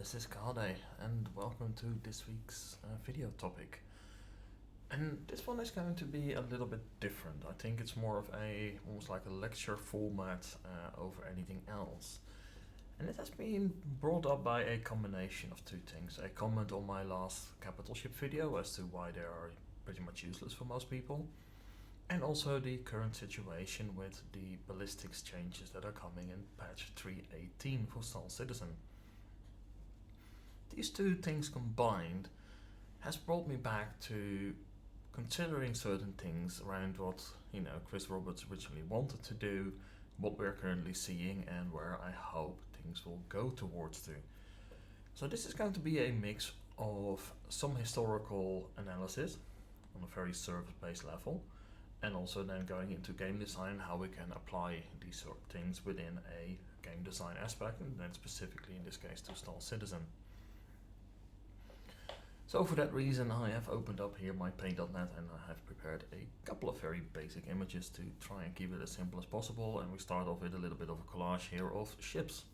This is Kade, and welcome to this week's video topic. And this one is going to be a little bit different. I think it's more of almost like a lecture format over anything else. And it has been brought up by a combination of two things. A comment on my last capital ship video as to why they are pretty much useless for most people. And also the current situation with the ballistics changes that are coming in patch 3.18 for Star Citizen. These two things combined has brought me back to considering certain things around what Chris Roberts originally wanted to do, what we're currently seeing, and where I hope things will go towards to. So this is going to be a mix of some historical analysis on a very service-based level, and also then going into game design, how we can apply these sort of things within a game design aspect, and then specifically in this case to Star Citizen. So for that reason I have opened up here my paint.net and I have prepared a couple of very basic images to try and keep it as simple as possible, and we start off with a little bit of a collage here of ships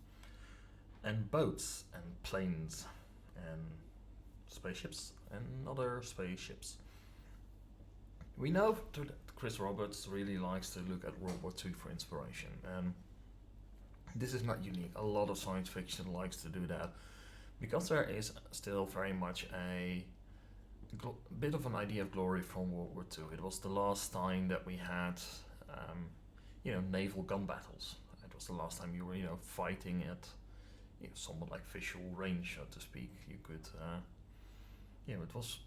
and boats and planes and spaceships and other spaceships. We know that Chris Roberts really likes to look at World War II for inspiration, and this is not unique. A lot of science fiction likes to do that, because there is still very much a bit of an idea of glory from World War II. It was the last time that we had, naval gun battles. It was the last time you were, fighting at, somewhat like visual range, so to speak. You could,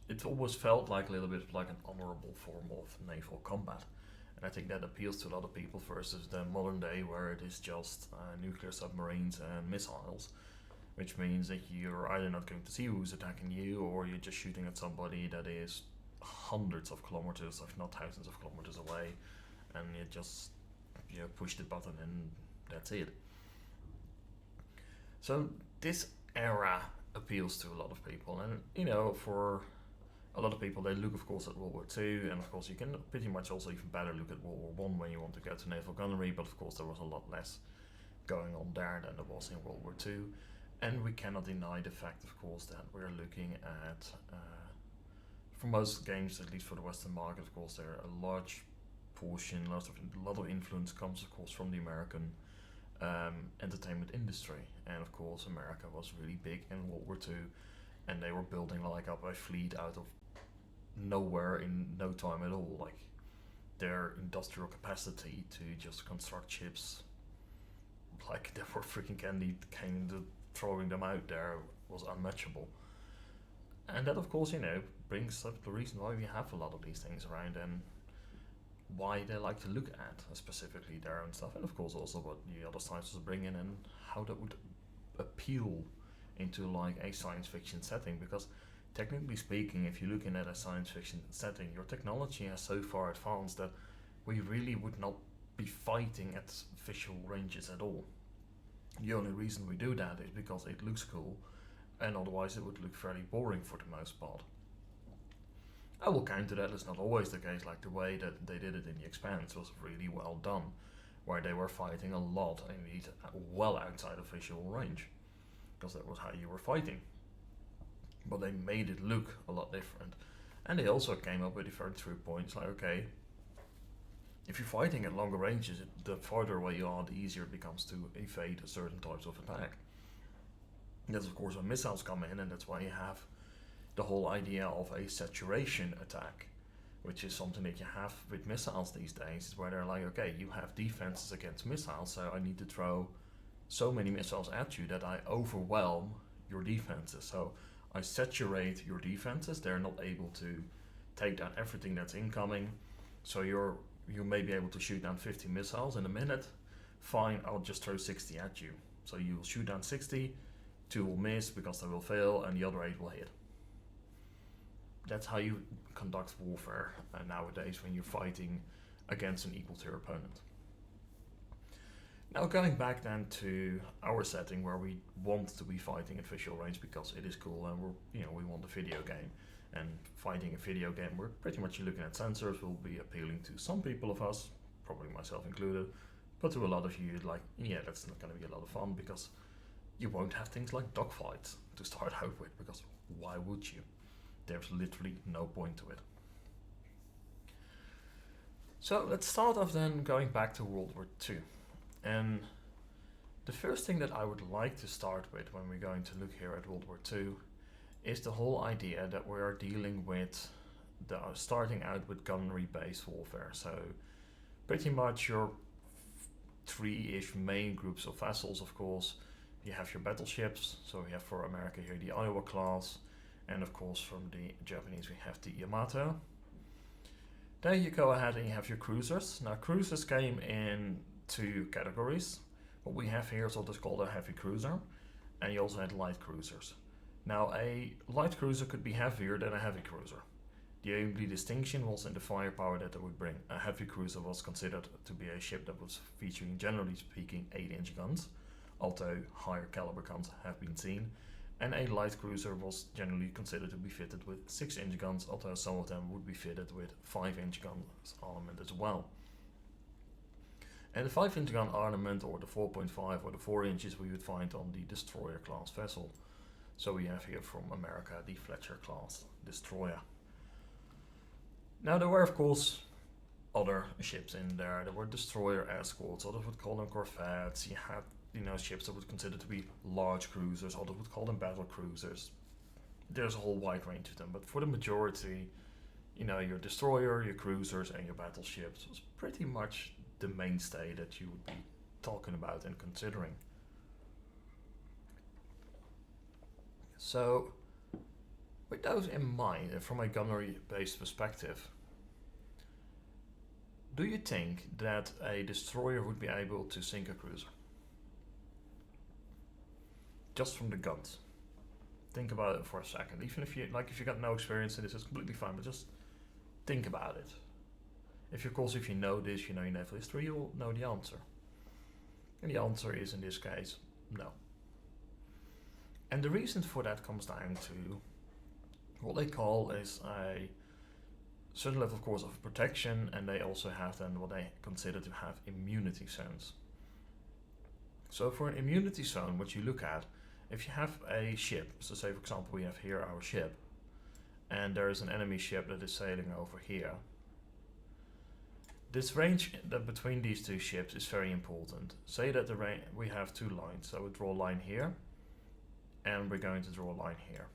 it always felt like a little bit like an honorable form of naval combat. And I think that appeals to a lot of people versus the modern day where it is just nuclear submarines and missiles, which means that you're either not going to see who's attacking you, or you're just shooting at somebody that is hundreds of kilometers, if not thousands of kilometers away, and you just push the button and that's it. So this era appeals to a lot of people, and for a lot of people they look of course at World War II, and of course you can pretty much also even better look at World War I when you want to get to naval gunnery, but of course there was a lot less going on there than there was in World War II. And we cannot deny the fact, of course, that we're looking at, for most games, at least for the Western market, of course, there are a large portion, a lot of influence comes, of course, from the American entertainment industry. And of course, America was really big in World War II, and they were building like up a fleet out of nowhere in no time at all. Like their industrial capacity to just construct ships, like they were freaking candy cane. Throwing them out there was unmatchable. And that of course, brings up the reason why we have a lot of these things around, and why they like to look at specifically their own stuff, and of course also what the other sciences bring in and how that would appeal into like a science fiction setting. Because technically speaking, if you're looking at a science fiction setting, your technology has so far advanced that we really would not be fighting at visual ranges at all. The only reason we do that is because it looks cool, and otherwise it would look fairly boring for the most part. I will counter that it's not always the case. Like the way that they did it in The Expanse was really well done, where they were fighting a lot, indeed, well outside of visual range, because that was how you were fighting. But they made it look a lot different, and they also came up with different true points. Like, okay, if you're fighting at longer ranges, the farther away you are, the easier it becomes to evade certain types of attack. That's of course when missiles come in, and that's why you have the whole idea of a saturation attack, which is something that you have with missiles these days, where they're like, okay, you have defenses against missiles, so I need to throw so many missiles at you that I overwhelm your defenses. So I saturate your defenses, they're not able to take down everything that's incoming, so you may be able to shoot down 50 missiles in a minute. Fine, I'll just throw 60 at you. So you'll shoot down 60, 2 will miss because they will fail, and the other 8 will hit. That's how you conduct warfare nowadays when you're fighting against an equal tier opponent. Now going back then to our setting where we want to be fighting at visual range because it is cool, and we want a video game. And fighting a video game, we're pretty much looking at sensors, will be appealing to some people of us, probably myself included, but to a lot of you, like, yeah, that's not going to be a lot of fun because you won't have things like dogfights to start out with, because why would you? There's literally no point to it. So let's start off then going back to World War II. And the first thing that I would like to start with when we're going to look here at World War II is the whole idea that we are dealing with starting out with gunnery-based warfare. So pretty much your three-ish main groups of vessels, of course. You have your battleships, so we have for America here the Iowa class, and of course from the Japanese we have the Yamato. Then you go ahead and you have your cruisers. Now cruisers came in two categories. What we have here is what is called a heavy cruiser, and you also had light cruisers. Now a light cruiser could be heavier than a heavy cruiser. The only distinction was in the firepower that it would bring. A heavy cruiser was considered to be a ship that was featuring, generally speaking, 8-inch guns, although higher caliber guns have been seen. And a light cruiser was generally considered to be fitted with 6-inch guns, although some of them would be fitted with 5-inch guns armament as well. And the 5-inch gun armament, or the 4.5 or the 4 inches, we would find on the destroyer class vessel. So we have here from America the Fletcher class destroyer. Now there were of course other ships in there. There were destroyer escorts, others would call them corvettes. You had ships that would consider to be large cruisers, others would call them battle cruisers. There's a whole wide range of them, but for the majority, your destroyer, your cruisers and your battleships was pretty much the mainstay that you would be talking about and considering. So with those in mind, and from a gunnery-based perspective, do you think that a destroyer would be able to sink a cruiser? Just from the guns. Think about it for a second. Even if you got no experience in this, it's completely fine, but just think about it. If you know this, you know your naval history, you'll know the answer. And the answer is, in this case, no. And the reason for that comes down to what they call is a certain level, of course, of protection, and they also have then what they consider to have immunity zones. So for an immunity zone, what you look at, if you have a ship, so say for example we have here our ship, and there is an enemy ship that is sailing over here. This range that between these two ships is very important. Say that we have two lines, so we draw a line here, and we're going to draw a line here.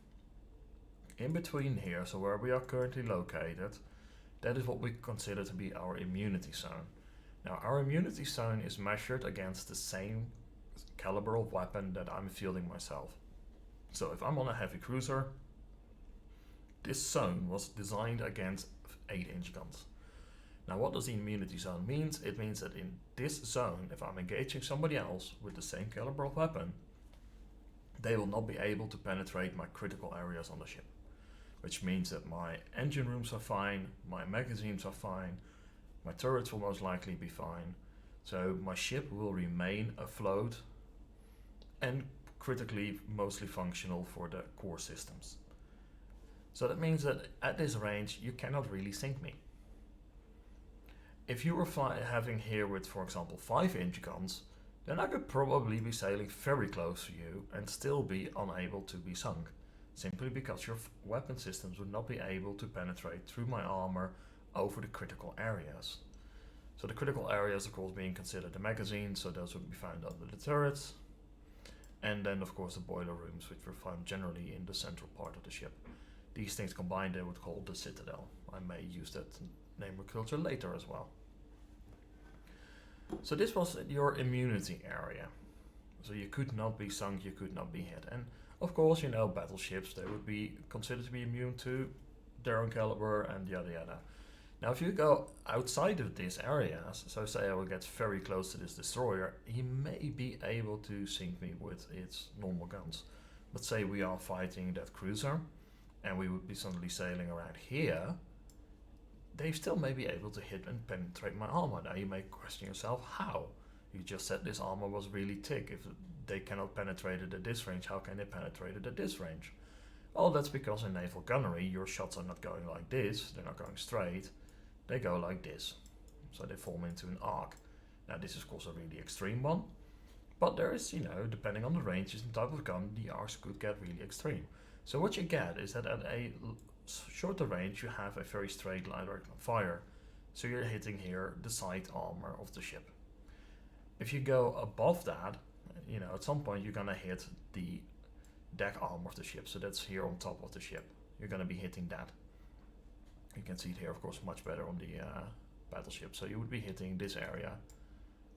In between here, so where we are currently located, that is what we consider to be our immunity zone. Now our immunity zone is measured against the same caliber of weapon that I'm fielding myself. So if I'm on a heavy cruiser, this zone was designed against 8-inch guns. Now what does the immunity zone mean? It means that in this zone, if I'm engaging somebody else with the same caliber of weapon, they will not be able to penetrate my critical areas on the ship. Which means that my engine rooms are fine, my magazines are fine, my turrets will most likely be fine. So my ship will remain afloat and critically mostly functional for the core systems. So that means that at this range you cannot really sink me. If you were having here with, for example, 5-inch guns, then I could probably be sailing very close to you and still be unable to be sunk, simply because your weapon systems would not be able to penetrate through my armor over the critical areas. So the critical areas, of course, being considered the magazines, so those would be found under the turrets, and then of course the boiler rooms, which were found generally in the central part of the ship. These things combined they would call the citadel. I may use that nomenclature later as well. So this was your immunity area. So you could not be sunk, you could not be hit. And of course, battleships, they would be considered to be immune to their own caliber and yada yada. Now if you go outside of these areas, so say I will get very close to this destroyer, he may be able to sink me with its normal guns. But say we are fighting that cruiser, and we would be suddenly sailing around here, they still may be able to hit and penetrate my armor. Now you may question yourself, how? You just said this armor was really thick. If they cannot penetrate it at this range, how can they penetrate it at this range? Well, that's because in naval gunnery, your shots are not going like this, they're not going straight, they go like this. So they form into an arc. Now this is of course a really extreme one, But there is, depending on the ranges and type of gun, the arcs could get really extreme. So what you get is that at a shorter range you have a very straight line of fire. So you're hitting here the side armor of the ship. If you go above that, at some point you're gonna hit the deck armor of the ship. So that's here on top of the ship. You're gonna be hitting that. You can see it here, of course, much better on the battleship. So you would be hitting this area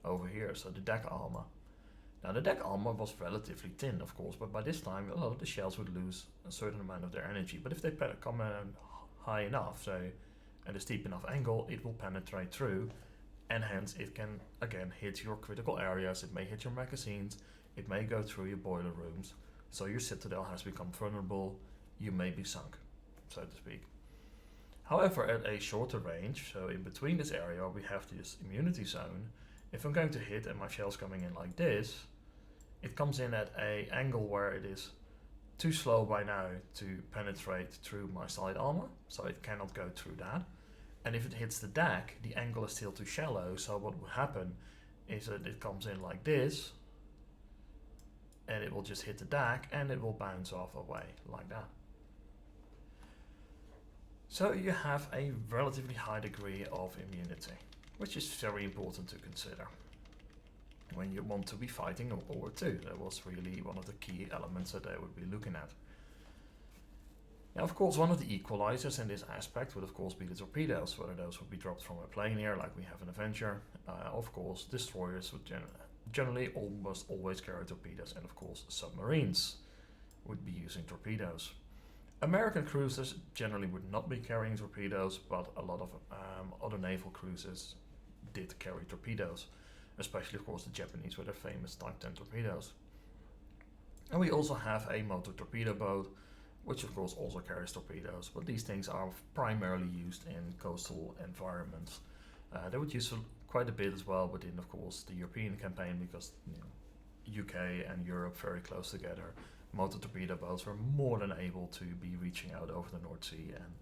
over here, so the deck armor. Now the deck armor was relatively thin, of course, but by this time a lot of the shells would lose a certain amount of their energy. But if they come in high enough, so at a steep enough angle, it will penetrate through, and hence it can again hit your critical areas. It may hit your magazines, it may go through your boiler rooms, so your citadel has become vulnerable. You may be sunk, so to speak. However, at a shorter range, so in between this area, we have this immunity zone. If I'm going to hit and my shell's coming in like this, it comes in at an angle where it is too slow by now to penetrate through my side armor, so it cannot go through that. And if it hits the deck, the angle is still too shallow, so what will happen is that it comes in like this, and it will just hit the deck, and it will bounce off away like that. So you have a relatively high degree of immunity, which is very important to consider when you want to be fighting World War II. That was really one of the key elements that they would be looking at. Now, of course, one of the equalizers in this aspect would of course be the torpedoes, whether those would be dropped from a plane here like we have in Avenger. Of course, destroyers would generally almost always carry torpedoes, and of course submarines would be using torpedoes. American cruisers generally would not be carrying torpedoes, but a lot of other naval cruisers did carry torpedoes, especially of course the Japanese with their famous Type 10 torpedoes. And we also have a motor torpedo boat, which of course also carries torpedoes, but these things are primarily used in coastal environments. They would use quite a bit as well within of course the European campaign, because UK and Europe very close together. Motor torpedo boats were more than able to be reaching out over the North Sea and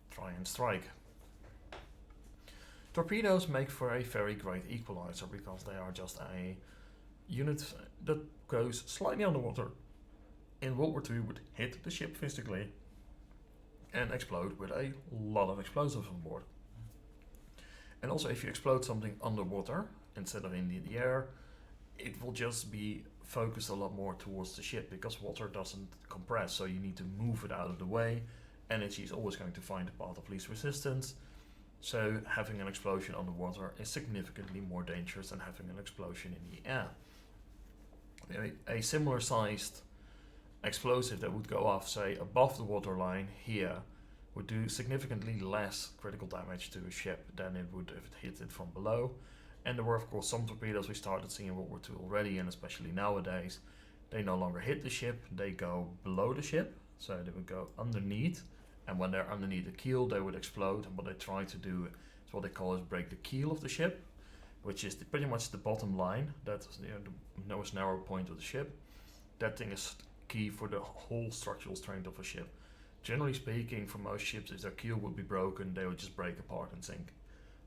try and strike. Torpedoes make for a very great equalizer because they are just a unit that goes slightly underwater. In World War II would hit the ship physically and explode with a lot of explosives on board. And also if you explode something underwater instead of in the air, it will just be focused a lot more towards the ship because water doesn't compress, so you need to move it out of the way. Energy is always going to find the path of least resistance, so having an explosion underwater is significantly more dangerous than having an explosion in the air. A similar sized explosive that would go off, say, above the waterline here would do significantly less critical damage to a ship than it would if it hit it from below. And there were of course some torpedoes we started seeing in World War II already, and especially nowadays, they no longer hit the ship, they go below the ship, so they would go underneath, and when they're underneath the keel they would explode, and what they try to do is what they call is break the keel of the ship, which is pretty much the bottom line, that's the most narrow point of the ship. That thing is key for the whole structural strength of a ship. Generally speaking, for most ships, if their keel would be broken, they would just break apart and sink.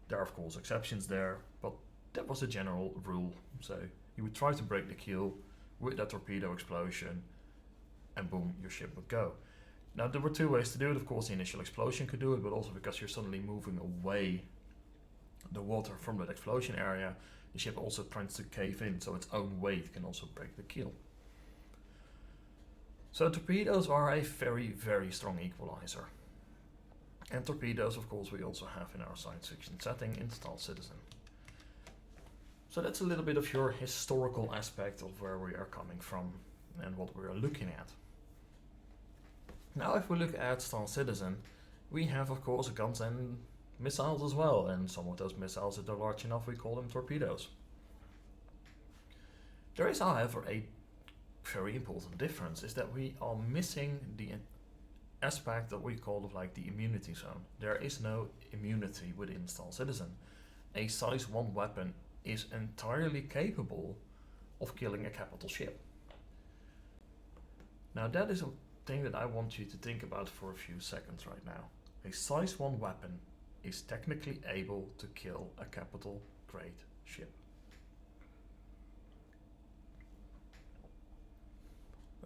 There are of course exceptions there, but that was the general rule. So you would try to break the keel with that torpedo explosion, and boom, your ship would go. Now there were two ways to do it. Of course, the initial explosion could do it, but also because you're suddenly moving away the water from that explosion area, the ship also tends to cave in, so its own weight can also break the keel. So torpedoes are a very, very strong equalizer. And torpedoes, of course, we also have in our science fiction setting in Star Citizen. So that's a little bit of your historical aspect of where we are coming from and what we are looking at. Now if we look at Star Citizen, we have of course guns and missiles as well, and some of those missiles, if they're large enough, we call them torpedoes. There is however a very important difference, is that we are missing the aspect that we call like the immunity zone. There is no immunity within Star Citizen. A size 1 weapon is entirely capable of killing a capital ship. Now that is a thing that I want you to think about for a few seconds right now. A size 1 weapon is technically able to kill a capital grade ship.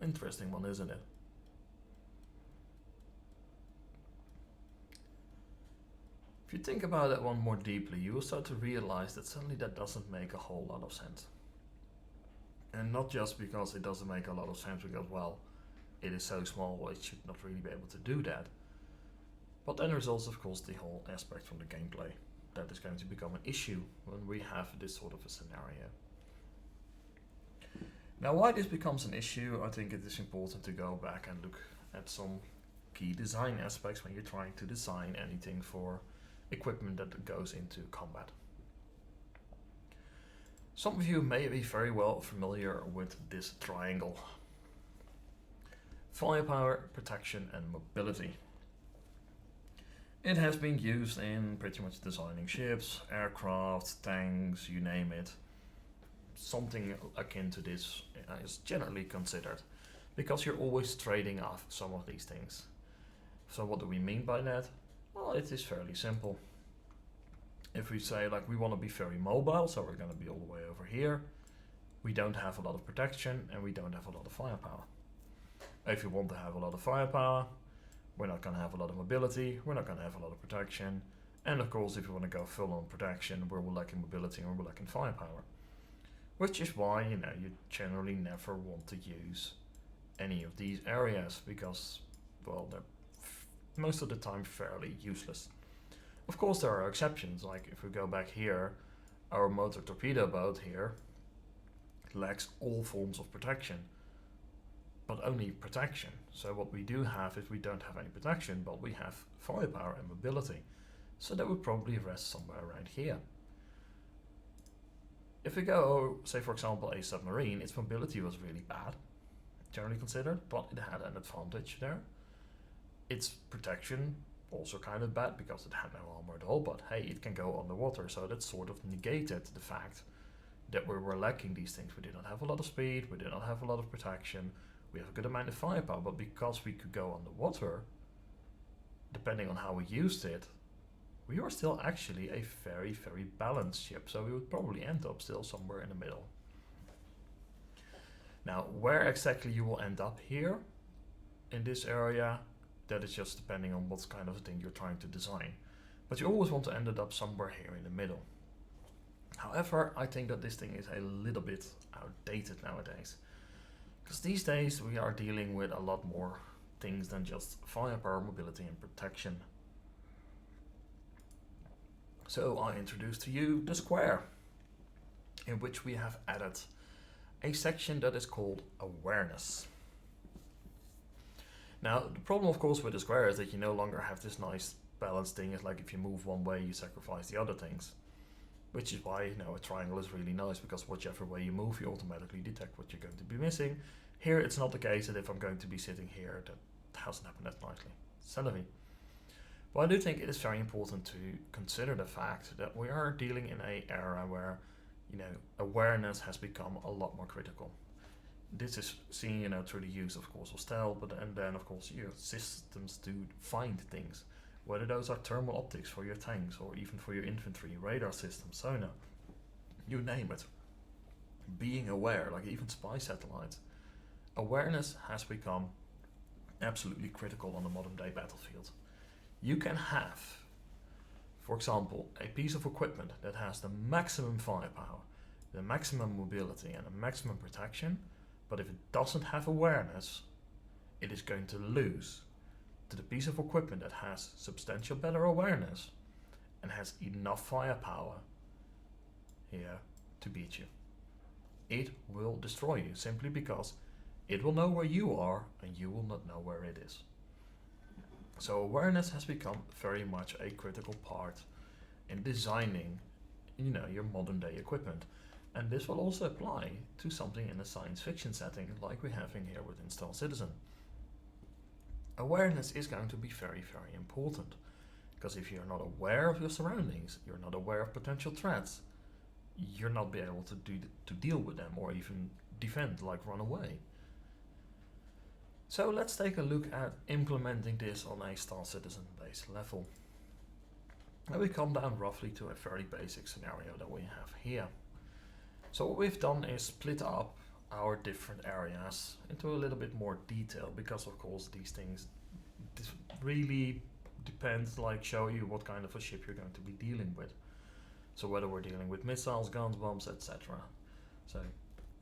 Interesting one, isn't it? If you think about that one more deeply, you will start to realize that suddenly that doesn't make a whole lot of sense. And not just because it doesn't make a lot of sense because, well, it is so small, it should not really be able to do that. But then there's also, of course, the whole aspect from the gameplay that is going to become an issue when we have this sort of a scenario. Now, why this becomes an issue, I think it is important to go back and look at some key design aspects when you're trying to design anything for equipment that goes into combat. Some of you may be very well familiar with this triangle: firepower, protection, and mobility. It has been used in pretty much designing ships, aircraft, tanks, you name it. Something akin to this is generally considered, because you're always trading off some of these things. So what do we mean by that? Well, it is fairly simple. If we say, like, we want to be very mobile, so we're going to be all the way over here, we don't have a lot of protection and we don't have a lot of firepower. If you want to have a lot of firepower, we're not going to have a lot of mobility, we're not going to have a lot of protection, and of course if you want to go full on protection, we're lacking mobility and we're lacking firepower. Which is why, you generally never want to use any of these areas, because, well, they're most of the time fairly useless. Of course there are exceptions, like if we go back here, our motor torpedo boat here lacks all forms of protection, but only protection. So what we do have is we don't have any protection, but we have firepower and mobility. So that would probably rest somewhere around here. If we go, say for example, a submarine, its mobility was really bad, generally considered, but it had an advantage there. Its protection, also kind of bad because it had no armor at all, but hey, it can go underwater, so that sort of negated the fact that we were lacking these things. We did not have a lot of speed, we did not have a lot of protection, we have a good amount of firepower, but because we could go underwater, depending on how we used it, we were still actually a very, very balanced ship, so we would probably end up still somewhere in the middle. Now, where exactly you will end up here, in this area, that is just depending on what kind of thing you're trying to design. But you always want to end it up somewhere here in the middle. However, I think that this thing is a little bit outdated nowadays. Because these days we are dealing with a lot more things than just firepower, mobility and protection. So I introduce to you the square, in which we have added a section that is called awareness. Now, the problem of course with the square is that you no longer have this nice balanced thing. It's like if you move one way, you sacrifice the other things. Which is why, a triangle is really nice, because whichever way you move, you automatically detect what you're going to be missing. Here, it's not the case that if I'm going to be sitting here, that hasn't happened that nicely. Sadly. But I do think it is very important to consider the fact that we are dealing in an era where, awareness has become a lot more critical. This is seen, through the use, of course, of stealth, and then, of course, your systems to find things. Whether those are thermal optics for your tanks, or even for your infantry, radar systems, sonar, you name it. Being aware, like even spy satellites. Awareness has become absolutely critical on the modern day battlefield. You can have, for example, a piece of equipment that has the maximum firepower, the maximum mobility and the maximum protection, but if it doesn't have awareness, it is going to lose to the piece of equipment that has substantial better awareness and has enough firepower here to beat you. It will destroy you simply because it will know where you are and you will not know where it is. So awareness has become very much a critical part in designing, your modern day equipment. And this will also apply to something in a science fiction setting like we're having here with Install Citizen. Awareness is going to be very, very important, because if you're not aware of your surroundings, you're not aware of potential threats, you're not be able to deal with them or even defend, like run away. So let's take a look at implementing this on a Star Citizen based level. And we come down roughly to a very basic scenario that we have here. So what we've done is split up our different areas into a little bit more detail, because of course these things really depends, like show you what kind of a ship you're going to be dealing with. So whether we're dealing with missiles, guns, bombs, etc. So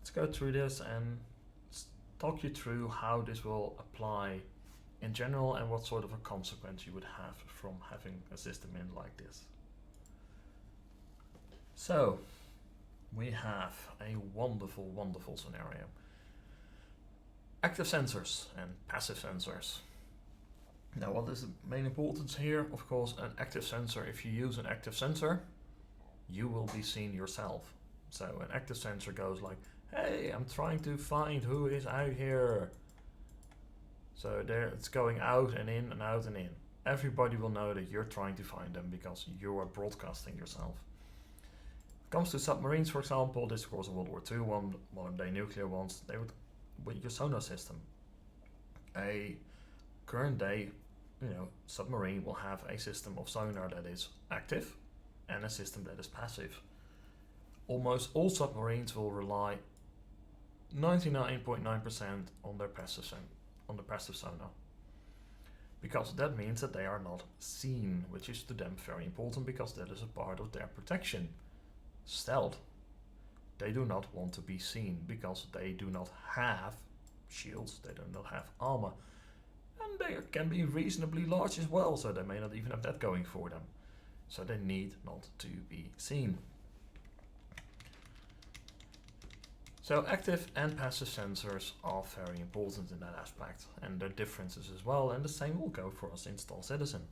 let's go through this and talk you through how this will apply in general and what sort of a consequence you would have from having a system in like this. So we have a wonderful, wonderful scenario. Active sensors and passive sensors. Now what is the main importance here? Of course, an active sensor, if you use an active sensor, you will be seen yourself. So an active sensor goes like, hey, I'm trying to find who is out here. So there it's going out and in and out and in. Everybody will know that you're trying to find them because you are broadcasting yourself. When it comes to submarines, for example, this of course a World War II one, modern day nuclear ones, they would, with your sonar system. A current day, submarine will have a system of sonar that is active and a system that is passive. Almost all submarines will rely 99.9% on their passive sonar, because that means that they are not seen, which is to them very important because that is a part of their protection. Stealth. They do not want to be seen because they do not have shields, they do not have armor, and they can be reasonably large as well, so they may not even have that going for them. So they need not to be seen. So active and passive sensors are very important in that aspect, and there are differences as well, and the same will go for us in Star Citizen.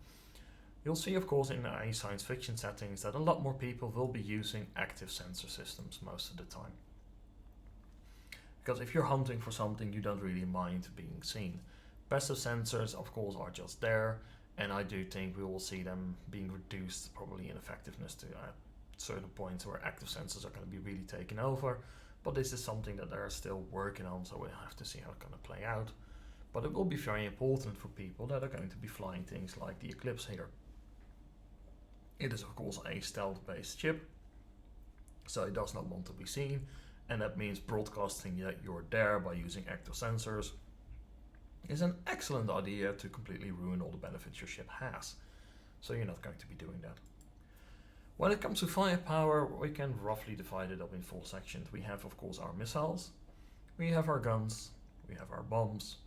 You'll see, of course, in a science fiction settings that a lot more people will be using active sensor systems most of the time. Because if you're hunting for something, you don't really mind being seen. Passive sensors, of course, are just there, and I do think we will see them being reduced probably in effectiveness to certain points where active sensors are going to be really taken over. But this is something that they're still working on, so we'll have to see how it's going to play out. But it will be very important for people that are going to be flying things like the Eclipse here. It is of course a stealth-based ship, so it does not want to be seen, and that means broadcasting that you're there by using active sensors is an excellent idea to completely ruin all the benefits your ship has. So you're not going to be doing that. When it comes to firepower, we can roughly divide it up in 4 sections. We have, of course, our missiles, we have our guns, we have our bombs,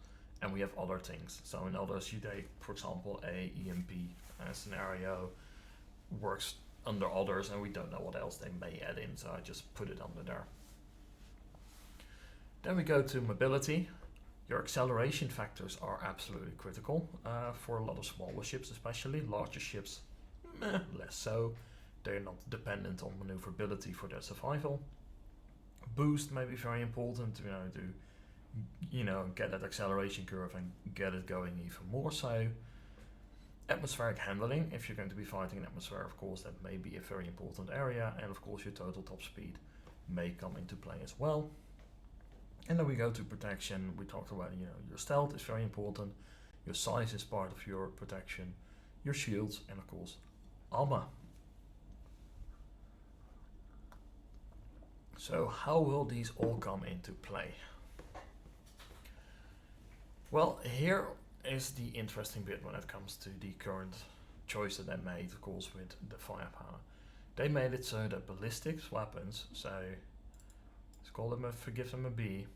and we have other things. So in others, you take, for example, a EMP scenario works under others, and we don't know what else they may add in, so I just put it under there. Then we go to mobility. Your acceleration factors are absolutely critical for a lot of smaller ships, especially. Larger ships, less so. They're not dependent on maneuverability for their survival. Boost may be very important, to get that acceleration curve and get it going even more so. Atmospheric handling, if you're going to be fighting in atmosphere, of course, that may be a very important area, and of course your total top speed may come into play as well. And then we go to protection. We talked about, your stealth is very important, your size is part of your protection, your shields, and of course, armor. So how will these all come into play? Well, here is the interesting bit when it comes to the current choice that they made, of course, with the firepower. They made it so that ballistics weapons, so let's call them forgive them a B,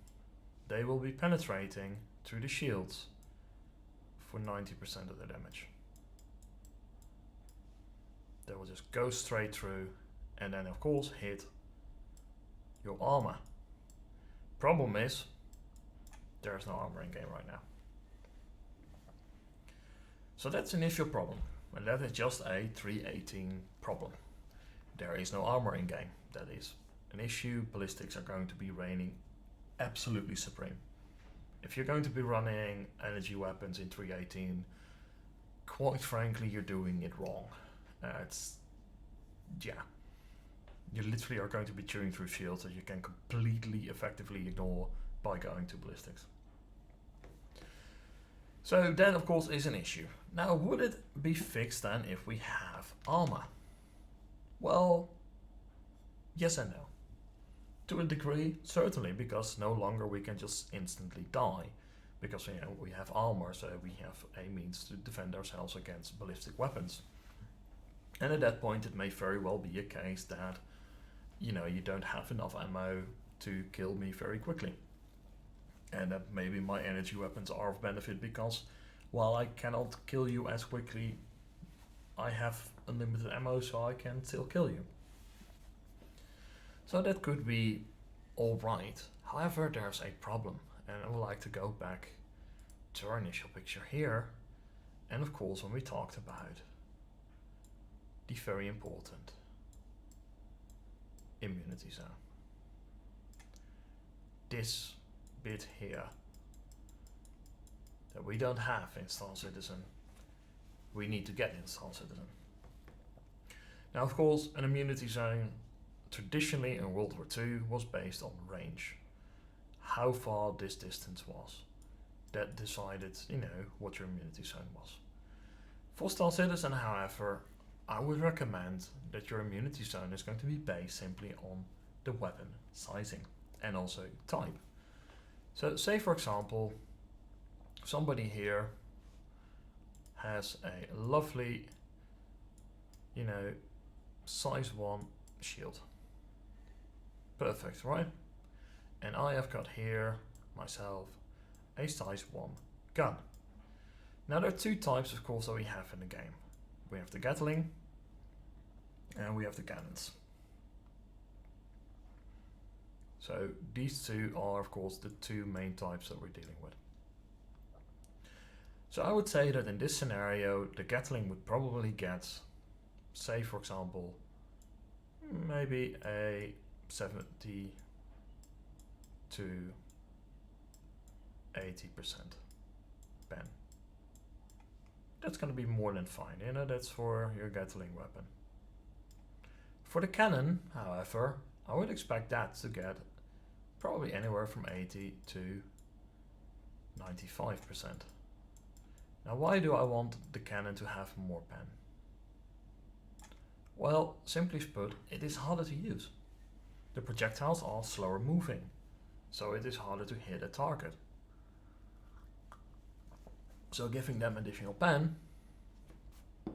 they will be penetrating through the shields for 90% of the damage. They will just go straight through and then of course hit your armor. Problem is, there's no armor in game right now. So that's an initial problem, and that is just a 318 problem. There is no armor in game. That is an issue. Ballistics are going to be reigning absolutely supreme. If you're going to be running energy weapons in 318, quite frankly, you're doing it wrong. You literally are going to be chewing through shields that you can completely effectively ignore by going to ballistics. So that of course is an issue. Now, would it be fixed then if we have armor? Well, yes and no. To a degree, certainly, because no longer we can just instantly die. Because we have armor, so we have a means to defend ourselves against ballistic weapons. And at that point, it may very well be a case that you don't have enough ammo to kill me very quickly. And that maybe my energy weapons are of benefit because while I cannot kill you as quickly, I have unlimited ammo, so I can still kill you. So that could be alright. However, there's a problem, and I would like to go back to our initial picture here. And of course, when we talked about the very important immunity zone. This bit here that we don't have in Star Citizen, we need to get in Star Citizen. Now, of course, an immunity zone traditionally in World War II was based on range. How far this distance was. That decided, what your immunity zone was. For Star Citizen, however, I would recommend that your immunity zone is going to be based simply on the weapon sizing and also type. So say for example, somebody here has a lovely, size 1 shield. Perfect, right? And I have got here, myself, a size 1 gun. Now there are two types, of course, that we have in the game. We have the Gatling and we have the cannons. So these two are, of course, the two main types that we're dealing with. So I would say that in this scenario, the Gatling would probably get, say for example, maybe a 70 to 80% pen. That's going to be more than fine, that's for your Gatling weapon. For the cannon, however, I would expect that to get probably anywhere from 80 to 95%. Now, why do I want the cannon to have more pen? Well, simply put, it is harder to use. The projectiles are slower moving, so it is harder to hit a target. So giving them additional pen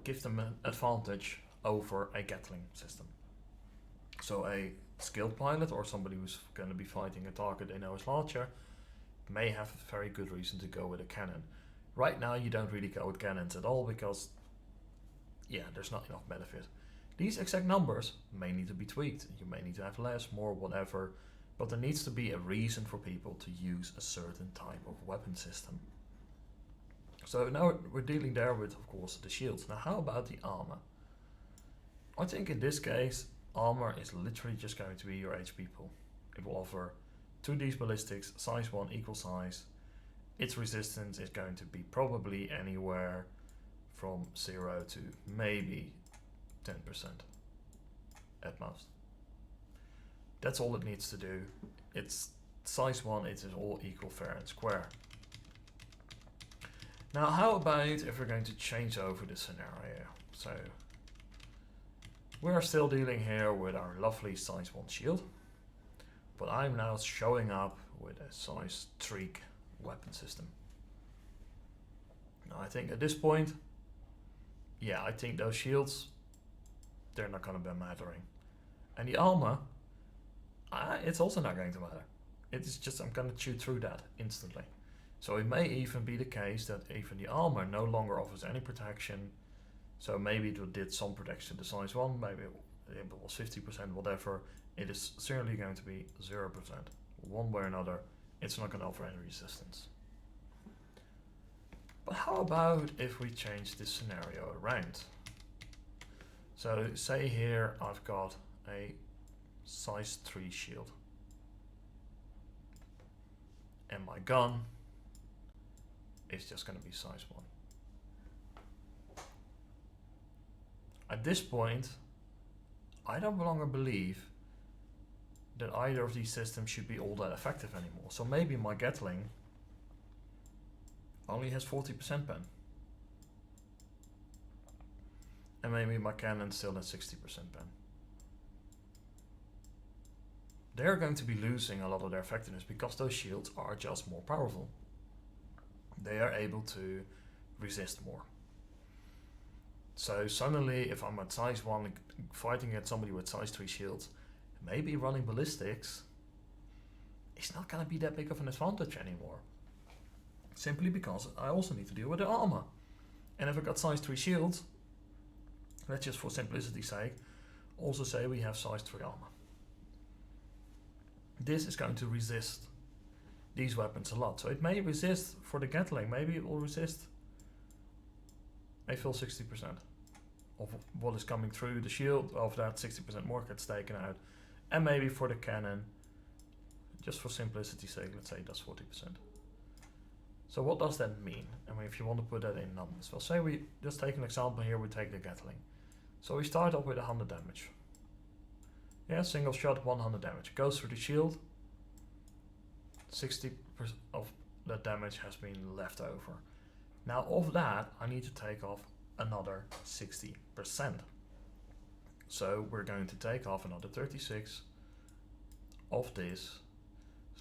gives them an advantage over a Gatling system. So a skilled pilot or somebody who's going to be fighting a target they know is larger may have a very good reason to go with a cannon. Right now you don't really go with cannons at all because there's not enough benefit. These exact numbers may need to be tweaked. You may need to have less, more, whatever, but there needs to be a reason for people to use a certain type of weapon system. So now we're dealing there with, of course, the shields. Now how about the armor? I think in this case, armor is literally just going to be your HP pool. It will offer 2D ballistics, size 1, equal size. Its resistance is going to be probably anywhere from 0 to maybe 10% at most. That's all it needs to do. It's size 1, it is all equal, fair and square. Now how about if we're going to change over the scenario? So we're still dealing here with our lovely size 1 shield, but I'm now showing up with a size 3 weapon system. Now I think at this point, I think those shields, they're not going to be mattering. And the armor, it's also not going to matter. It's just I'm going to chew through that instantly. So it may even be the case that even the armor no longer offers any protection. So maybe it did some protection to size 1, maybe it was 50%, whatever. It is certainly going to be 0%. One way or another, it's not going to offer any resistance. But how about if we change this scenario around? So say here I've got a size 3 shield. And my gun is just going to be size 1. At this point, I don't longer believe that either of these systems should be all that effective anymore. So maybe my Gatling only has 40% pen. And maybe my cannon still has 60% pen. they're going to be losing a lot of their effectiveness because those shields are just more powerful. They are able to resist more. So suddenly, if I'm at size 1 fighting at somebody with size 3 shields, maybe running ballistics is not going to be that big of an advantage anymore. Simply because I also need to deal with the armor. And if I got size 3 shields, let's just for simplicity's sake also say we have size 3 armor. This is going to resist these weapons a lot. So it may resist for the Gatling, maybe it will resist a full 60% of what is coming through the shield. Of that, 60% more gets taken out. And maybe for the cannon, just for simplicity's sake, let's say it does 40%. So what does that mean? I mean, if you want to put that in numbers. Well, say we just take an example here, we take the Gatling. So we start off with 100 damage. Yeah, single shot, 100 damage. Goes through the shield. 60% of that damage has been left over. Now of that, I need to take off another 60%. So we're going to take off another 36 of this.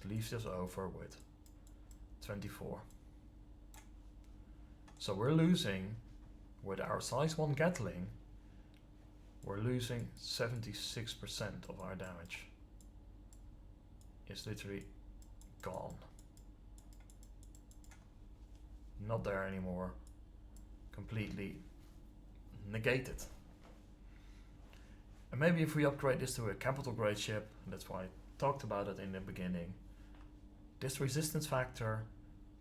So leaves this over with 24. So we're losing, with our size 1 Gatling, we're losing 76% of our damage. It's literally gone. Not there anymore. Completely negated. And maybe if we upgrade this to a capital grade ship, that's why I talked about it in the beginning, this resistance factor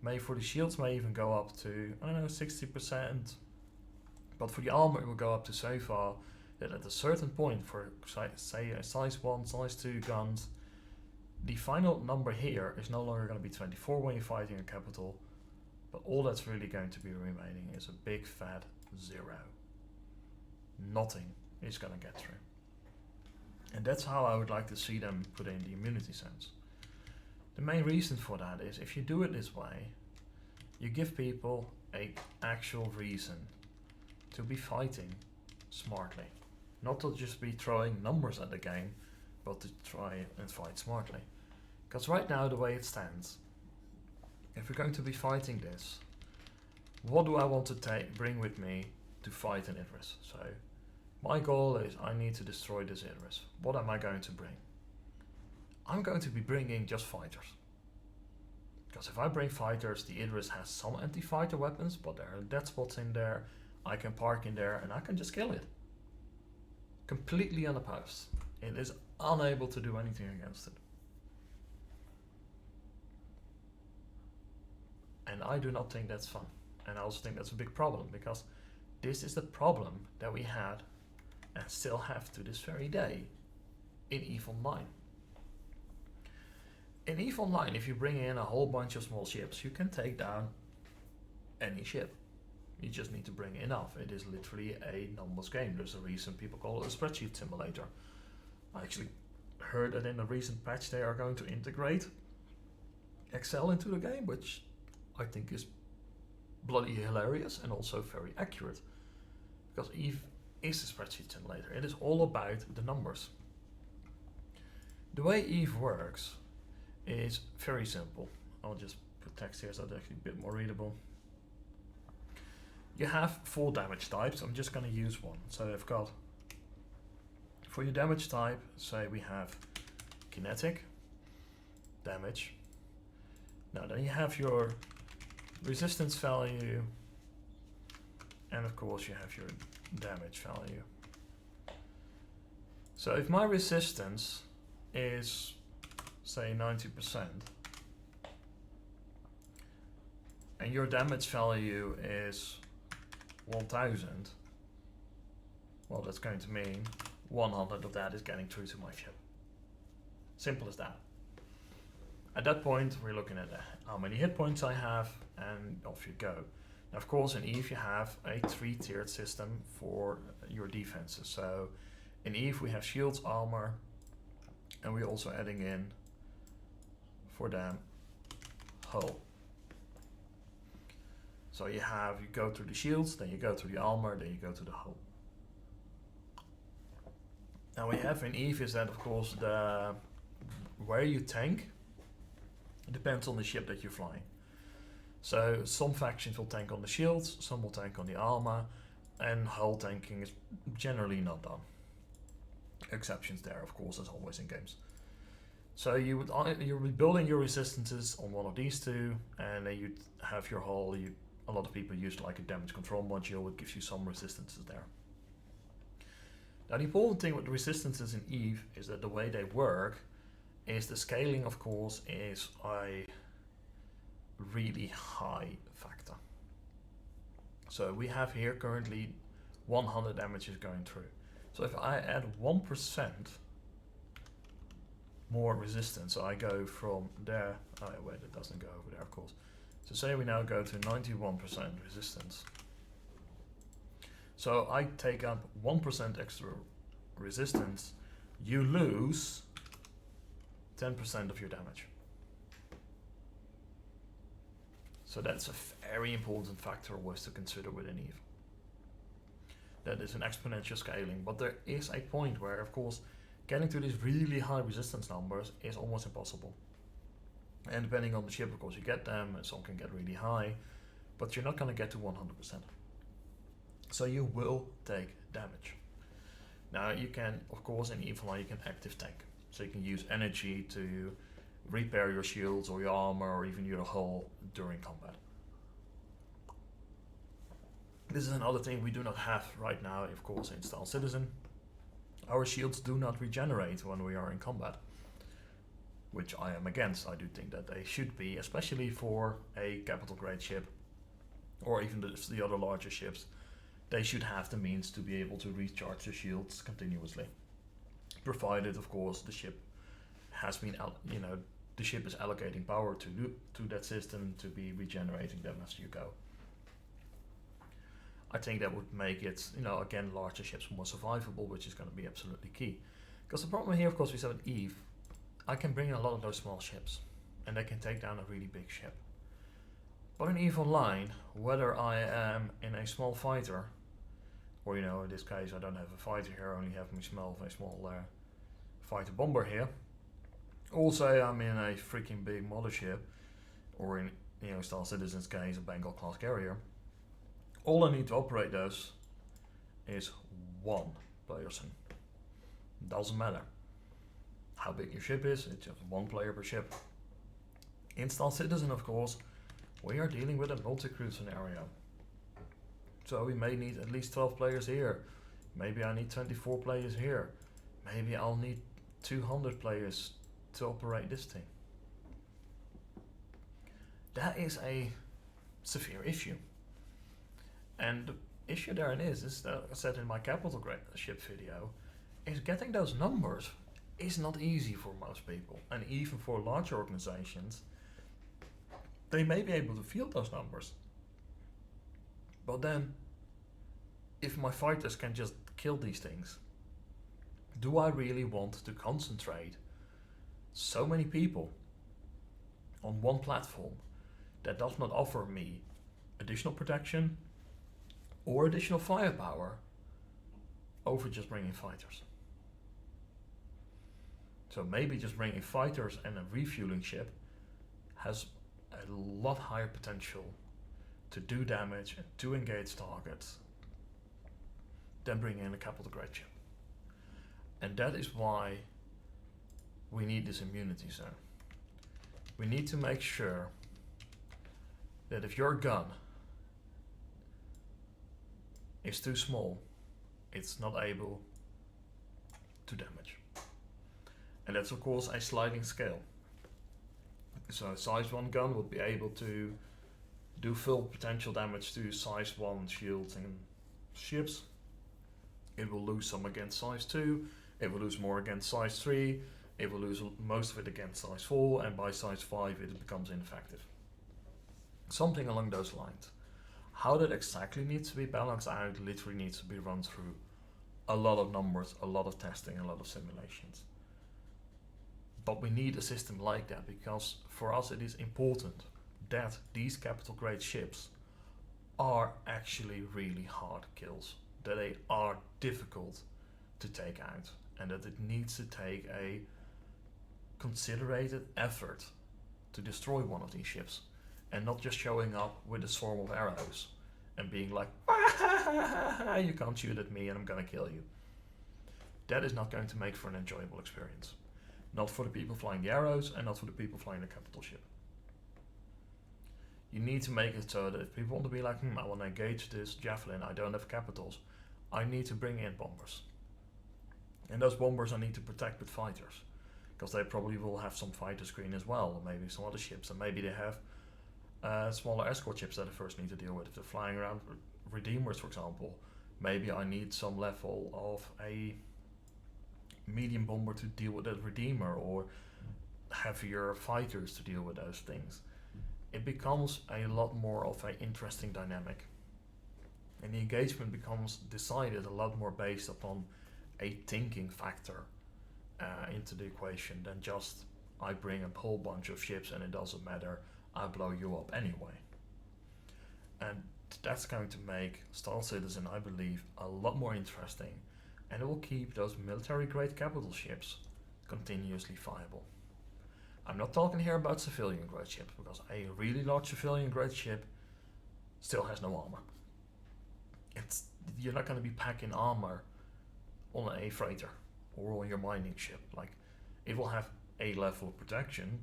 may for the shields may even go up to, I don't know, 60%. But for the armor it will go up to so far that at a certain point for say a size 1, size 2 guns, the final number here is no longer going to be 24 when you're fighting a capital, but all that's really going to be remaining is a big fat 0. Nothing is going to get through. And that's how I would like to see them put in the immunity sense. The main reason for that is if you do it this way, you give people an actual reason to be fighting smartly. Not to just be throwing numbers at the game, but to try and fight smartly. Because right now, the way it stands, if we're going to be fighting this, what do I want to bring with me to fight an Idris? So my goal is I need to destroy this Idris. What am I going to bring? I'm going to be bringing just fighters. Because if I bring fighters, the Idris has some anti-fighter weapons, but there are dead spots in there. I can park in there and I can just kill it. Completely unopposed. It is unable to do anything against it. And I do not think that's fun. And I also think that's a big problem, because this is the problem that we had and still have to this very day in EVE Online. In EVE Online, if you bring in a whole bunch of small ships, you can take down any ship. You just need to bring enough. It is literally a numbers game. There's a reason people call it a spreadsheet simulator. I actually heard that in a recent patch they are going to integrate Excel into the game, which I think is bloody hilarious and also very accurate. Because EVE is a spreadsheet simulator. It is all about the numbers. The way EVE works is very simple. I'll just put text here so it's actually a bit more readable. You have 4 damage types. I'm just going to use one. So I've got, for your damage type, say we have kinetic damage. Now then you have your resistance value, and of course you have your damage value. So if my resistance is, say, 90%, and your damage value is 1000, well, that's going to mean 100 of that is getting through to my ship. Simple as that. At that point, we're looking at how many hit points I have, and off you go. Now, of course, in EVE you have a 3-tiered system for your defenses. So in EVE we have shields, armor, and we're also adding in, for them, hull. So you go through the shields, then you go through the armor, then you go to the hull. Now we have in EVE is that, of course, the where you tank depends on the ship that you're flying. So some factions will tank on the shields, some will tank on the armor, and hull tanking is generally not done. Exceptions there, of course, as always in games. So you'll be building your resistances on one of these two, and then you'd have your hull. A lot of people use like a damage control module, which gives you some resistances there. Now the important thing with the resistances in EVE is that the way they work is the scaling, of course, is a really high factor. So we have here currently 100 damages going through. So if I add 1% more resistance, so I go from there, oh wait, it doesn't go over there, of course. So say we now go to 91% resistance. So I take up 1% extra resistance, you lose 10% of your damage. So that's a very important factor always to consider within EVE. That is an exponential scaling, but there is a point where, of course, getting to these really high resistance numbers is almost impossible. And depending on the ship, of course, you get them, and some can get really high, but you're not going to get to 100%. So you will take damage. Now you can, of course, in EVE Online you can active tank. So you can use energy to repair your shields or your armor or even your hull during combat. This is another thing we do not have right now, of course, in Star Citizen. Our shields do not regenerate when we are in combat, which I am against. I do think that they should be, especially for a capital grade ship or even the other larger ships. They should have the means to be able to recharge the shields continuously, provided, of course, the ship has been, the ship is allocating power to that system to be regenerating them as you go. I think that would make it, again, larger ships more survivable, which is going to be absolutely key. Because the problem here, of course, we said with EVE, I can bring in a lot of those small ships, and they can take down a really big ship. But in EVE Online, whether I am in a small fighter, or in this case I don't have a fighter here, I only have a small fighter bomber here. Also, I'm in a freaking big mothership, or in Star Citizen's case, a Bengal class carrier. All I need to operate those is one person. Doesn't matter how big your ship is, it's just one player per ship. In Star Citizen, of course, we are dealing with a multi-crew scenario. So we may need at least 12 players here. Maybe I need 24 players here. Maybe I'll need 200 players to operate this thing. That is a severe issue. And the issue therein is that I said in my capital grade ship video, is getting those numbers is not easy for most people. And even for larger organizations, they may be able to field those numbers. But then, if my fighters can just kill these things, do I really want to concentrate so many people on one platform that does not offer me additional protection or additional firepower over just bringing fighters? So maybe just bringing fighters and a refueling ship has a lot higher potential to do damage and to engage targets than bringing in a capital grade ship. And that is why we need this immunity zone. We need to make sure that if your gun is too small, it's not able to damage. And that's of course a sliding scale. So a size 1 gun would be able to do full potential damage to size 1 shields and ships. It will lose some against size 2, it will lose more against size 3, it will lose most of it against size 4, and by size 5 it becomes ineffective. Something along those lines. How that exactly needs to be balanced out literally needs to be run through a lot of numbers, a lot of testing, a lot of simulations. But we need a system like that because for us it is important that these capital grade ships are actually really hard kills, that they are difficult to take out, and that it needs to take a considered effort to destroy one of these ships, and not just showing up with a swarm of arrows and being like, you can't shoot at me and I'm gonna kill you. That is not going to make for an enjoyable experience. Not for the people flying the arrows and not for the people flying the capital ship. You need to make it so that if people want to be like, I want to engage this javelin, I don't have capitals, I need to bring in bombers. And those bombers I need to protect with fighters, because they probably will have some fighter screen as well, or maybe some other ships, and maybe they have smaller escort ships that I first need to deal with. If they're flying around Redeemers, for example, maybe I need some level of a medium bomber to deal with that Redeemer, or heavier fighters to deal with those things. It becomes a lot more of an interesting dynamic. And the engagement becomes decided a lot more based upon a thinking factor into the equation than just I bring a whole bunch of ships and it doesn't matter, I blow you up anyway. And that's going to make Star Citizen, I believe, a lot more interesting, and it will keep those military grade capital ships continuously viable. I'm not talking here about civilian grade ships, because a really large civilian grade ship still has no armor. You're not going to be packing armor on a freighter or on your mining ship. Like, it will have a level of protection,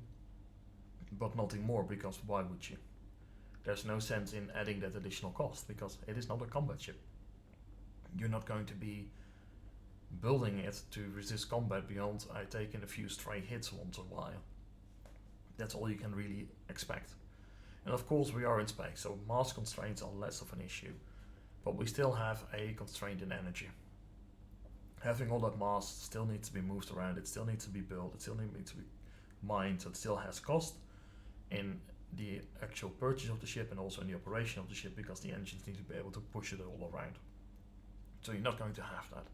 but nothing more, because why would you? There's no sense in adding that additional cost, because it is not a combat ship. You're not going to be building it to resist combat beyond taking a few stray hits once in a while. That's all you can really expect. And of course we are in space, so mass constraints are less of an issue, but we still have a constraint in energy. Having all that mass still needs to be moved around, it still needs to be built, it still needs to be mined, so it still has cost in the actual purchase of the ship and also in the operation of the ship, because the engines need to be able to push it all around. So you're not going to have that.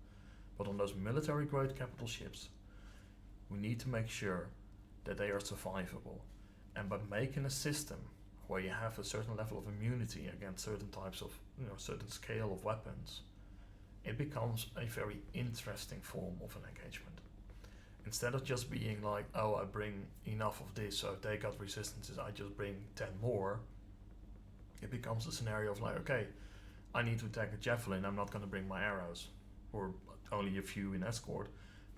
But on those military grade capital ships, we need to make sure that they are survivable. And by making a system where you have a certain level of immunity against certain types of, certain scale of weapons, it becomes a very interesting form of an engagement. Instead of just being like, oh, I bring enough of this, so if they got resistances, I just bring 10 more, it becomes a scenario of like, okay, I need to attack a javelin, I'm not going to bring my arrows, or only a few in escort,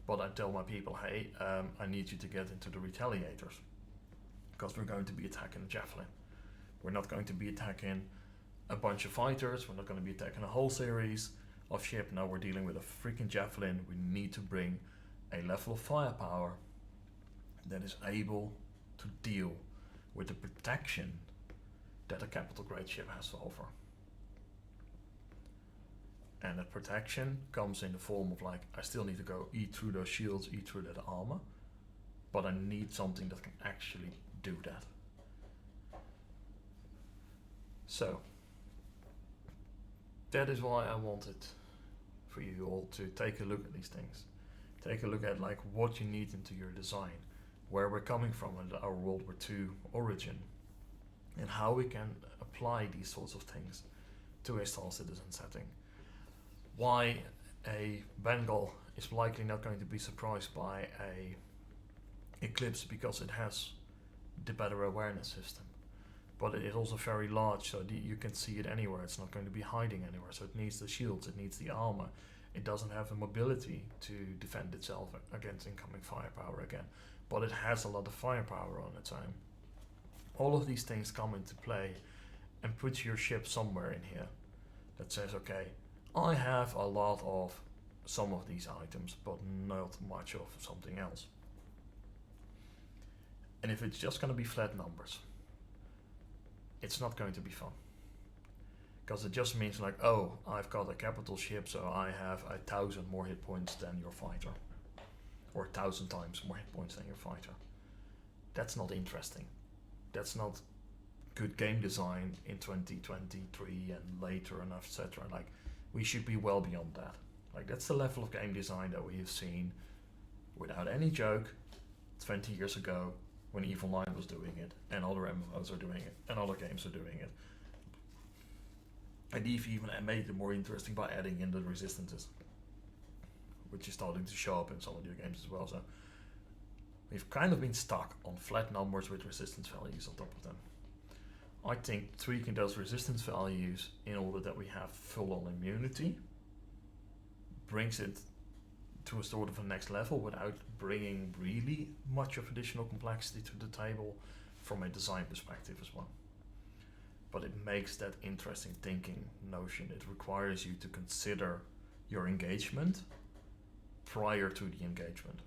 but I tell my people, hey, I need you to get into the retaliators, because we're going to be attacking a javelin. We're not going to be attacking a bunch of fighters, we're not going to be attacking a whole series of ship. Now we're dealing with a freaking javelin. We need to bring a level of firepower that is able to deal with the protection that a capital grade ship has to offer. And that protection comes in the form of like, I still need to go eat through those shields, eat through that armor, but I need something that can actually do that. So, that is why I wanted for you all to take a look at these things. Take a look at like what you need into your design, where we're coming from in our World War II origin, and how we can apply these sorts of things to a Star Citizen setting. Why a Bengal is likely not going to be surprised by a Eclipse, because it has the better awareness system. But it is also very large, so you can see it anywhere. It's not going to be hiding anywhere, so it needs the shields, it needs the armor. It doesn't have the mobility to defend itself against incoming firepower again, but it has a lot of firepower on its own. All of these things come into play and put your ship somewhere in here that says, okay, I have a lot of some of these items, but not much of something else. And if it's just going to be flat numbers, it's not going to be fun. Because it just means like, oh, I've got a capital ship, so I have 1,000 more hit points than your fighter. Or 1,000 times more hit points than your fighter. That's not interesting. That's not good game design in 2023 and later and etc. Like, we should be well beyond that. Like, that's the level of game design that we have seen, without any joke, 20 years ago, when Evil 9 was doing it, and other MMOs are doing it, and other games are doing it. And Eve even made it more interesting by adding in the resistances, which is starting to show up in some of your games as well. So we've kind of been stuck on flat numbers with resistance values on top of them. I think tweaking those resistance values in order that we have full-on immunity brings it to a sort of a next level without bringing really much of additional complexity to the table from a design perspective as well. But it makes that interesting thinking notion. It requires you to consider your engagement prior to the engagement.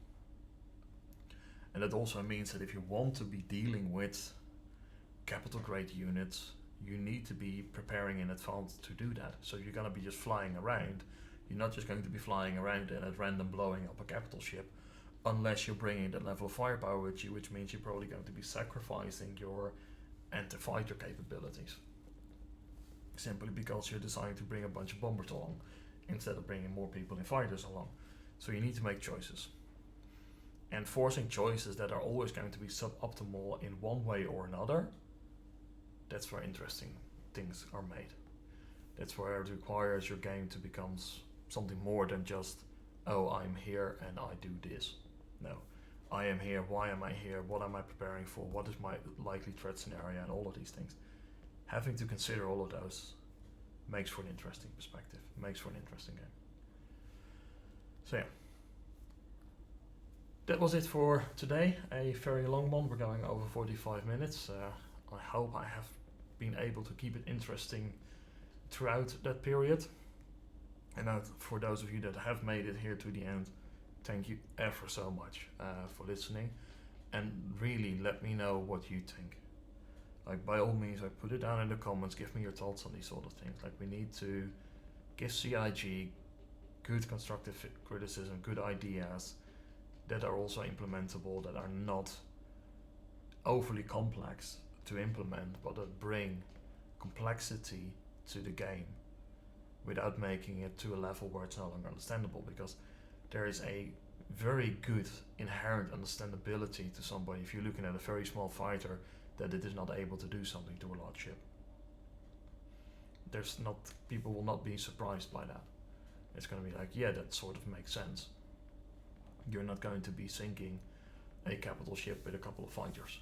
And that also means that if you want to be dealing with capital grade units, you need to be preparing in advance to do that. So you're going to be just flying around. You're not just going to be flying around and at random blowing up a capital ship, unless you're bringing that level of firepower with you, which means you're probably going to be sacrificing your anti-fighter capabilities. Simply because you're deciding to bring a bunch of bombers along instead of bringing more people in fighters along. So you need to make choices. And forcing choices that are always going to be suboptimal in one way or another, that's where interesting things are made. That's where it requires your game to become something more than just, oh, I'm here and I do this. No, I am here, why am I here, what am I preparing for, what is my likely threat scenario, and all of these things. Having to consider all of those makes for an interesting perspective, makes for an interesting game. So yeah, that was it for today. A very long one, we're going over 45 minutes. I hope I have been able to keep it interesting throughout that period. And for those of you that have made it here to the end, thank you ever so much for listening. And really let me know what you think. Like, by all means, put it down in the comments, give me your thoughts on these sort of things. Like, we need to give CIG good constructive criticism, good ideas that are also implementable, that are not overly complex to implement, but that bring complexity to the game without making it to a level where it's no longer understandable, because there is a very good inherent understandability to somebody if you're looking at a very small fighter that it is not able to do something to a large ship. People will not be surprised by that. It's going to be like, yeah, that sort of makes sense. You're not going to be sinking a capital ship with a couple of fighters.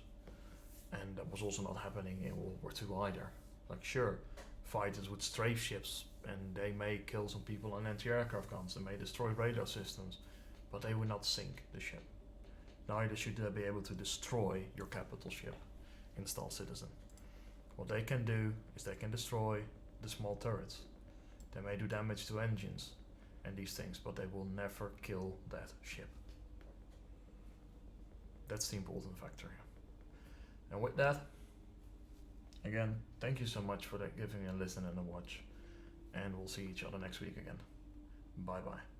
And that was also not happening in World War II either. Like, sure, fighters would strafe ships and they may kill some people on anti-aircraft guns, they may destroy radar systems, but they would not sink the ship. Neither should they be able to destroy your capital ship in Star Citizen. What they can do is they can destroy the small turrets. They may do damage to engines and these things, but they will never kill that ship. That's the important factor here. And with that, again, thank you so much for giving me a listen and a watch. And we'll see each other next week again. Bye bye.